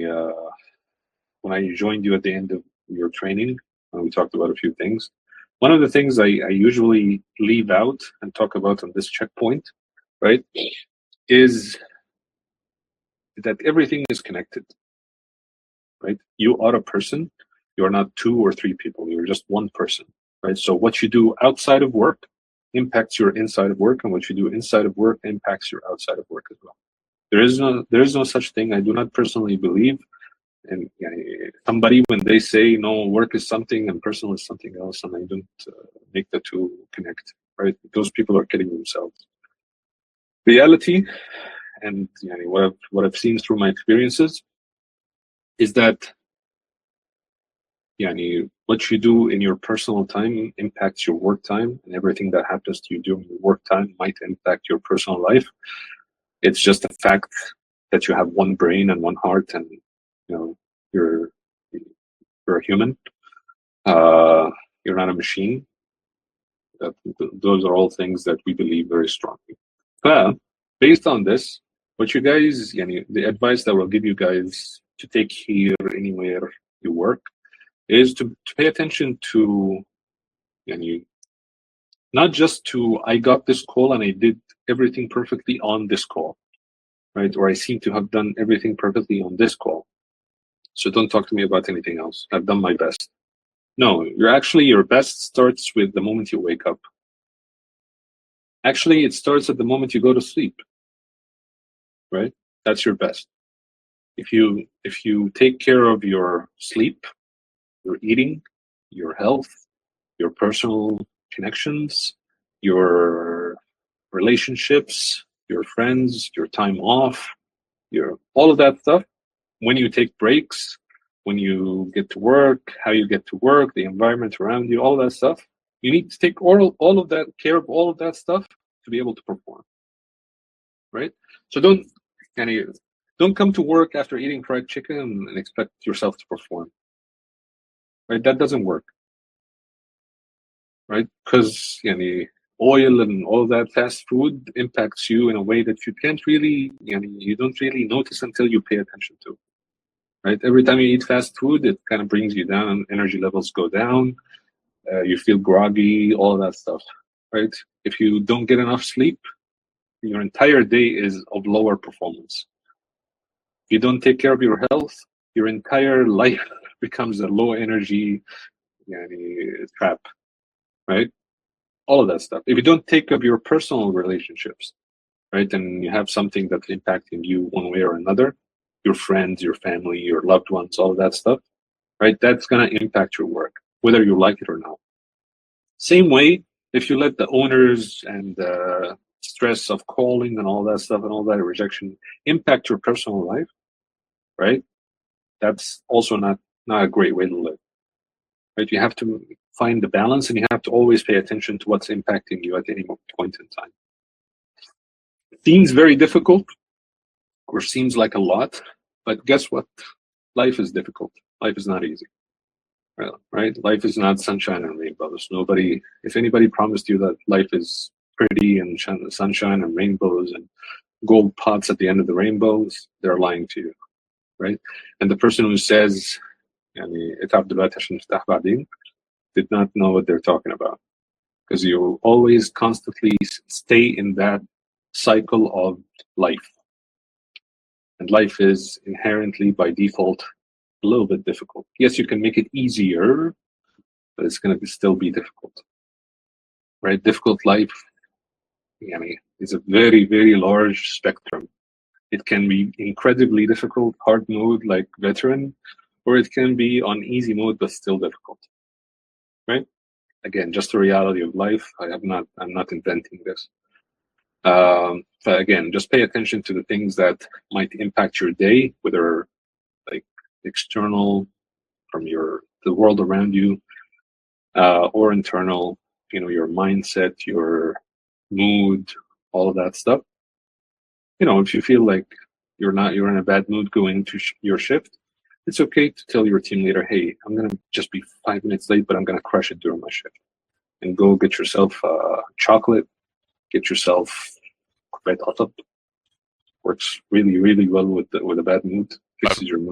uh, when I joined you at the end of your training, we talked about a few things. One of the things I usually leave out and talk about on this checkpoint, right, is that everything is connected, right? You are a person. You're not 2 or 3 people. You're just one person, right? So what you do outside of work impacts your inside of work, and what you do inside of work impacts your outside of work as well. There is no such thing. I do not personally believe. And somebody, when they say no, work is something and personal is something else, and I don't make the two connect, right? Those people are kidding themselves. Reality, and what I've seen through my experiences, is that what you do in your personal time impacts your work time, and everything that happens to you during your work time might impact your personal life. It's just a fact that you have one brain and one heart, and you're a human. You're not a machine. Those are all things that we believe very strongly. But based on this, what you guys, the advice that we'll give you guys to take here anywhere you work, is to pay attention to, not just to, I got this call and I did everything perfectly on this call, right? Or I seem to have done everything perfectly on this call, so don't talk to me about anything else. I've done my best. No, your best starts with the moment you wake up. Actually, it starts at the moment you go to sleep, right? That's your best. If you take care of your sleep, your eating, your health, your personal connections, your relationships, your friends, your time off, all of that stuff, when you take breaks, when you get to work, how you get to work, the environment around you, all that stuff, you need to take all of that care of all of that stuff to be able to perform, right? So don't come to work after eating fried chicken and expect yourself to perform, right? That doesn't work, right? Because oil and all that fast food impacts you in a way that you can't really, you don't really notice until you pay attention to, right? Every time you eat fast food, it kind of brings you down, energy levels go down, you feel groggy, all of that stuff, right? If you don't get enough sleep, your entire day is of lower performance. If you don't take care of your health, your entire life becomes a low energy trap, right? All of that stuff. If you don't take care of your personal relationships, right, and you have something that's impacting you one way or another, your friends, your family, your loved ones, all of that stuff, right, that's going to impact your work, whether you like it or not. Same way, if you let the owners and the stress of calling and all that stuff and all that rejection impact your personal life, right, that's also not a great way to live, right? You have to find the balance, and you have to always pay attention to what's impacting you at any point in time. It seems very difficult, or seems like a lot, but guess what? Life is difficult. Life is not easy, right? Life is not sunshine and rainbows. If anybody promised you that life is pretty and sunshine and rainbows and gold pots at the end of the rainbows, they're lying to you, right? And the person who says, did not know what they're talking about, because you always constantly stay in that cycle of life. And life is inherently, by default, a little bit difficult. Yes, you can make it easier, but it's going to still be difficult, right? Difficult life is a very, very large spectrum. It can be incredibly difficult, hard mode like veteran, or it can be on easy mode but still difficult, right? Again, just the reality of life. I'm not inventing this. But again, just pay attention to the things that might impact your day, whether like external from the world around you, or internal, your mindset, your mood, all of that stuff. If you feel like you're in a bad mood going to your shift, it's okay to tell your team leader, hey, I'm going to just be 5 minutes late, but I'm going to crush it during my shift. And go get yourself chocolate, get yourself red hot up. Works really, really well with a bad mood, fixes your mood.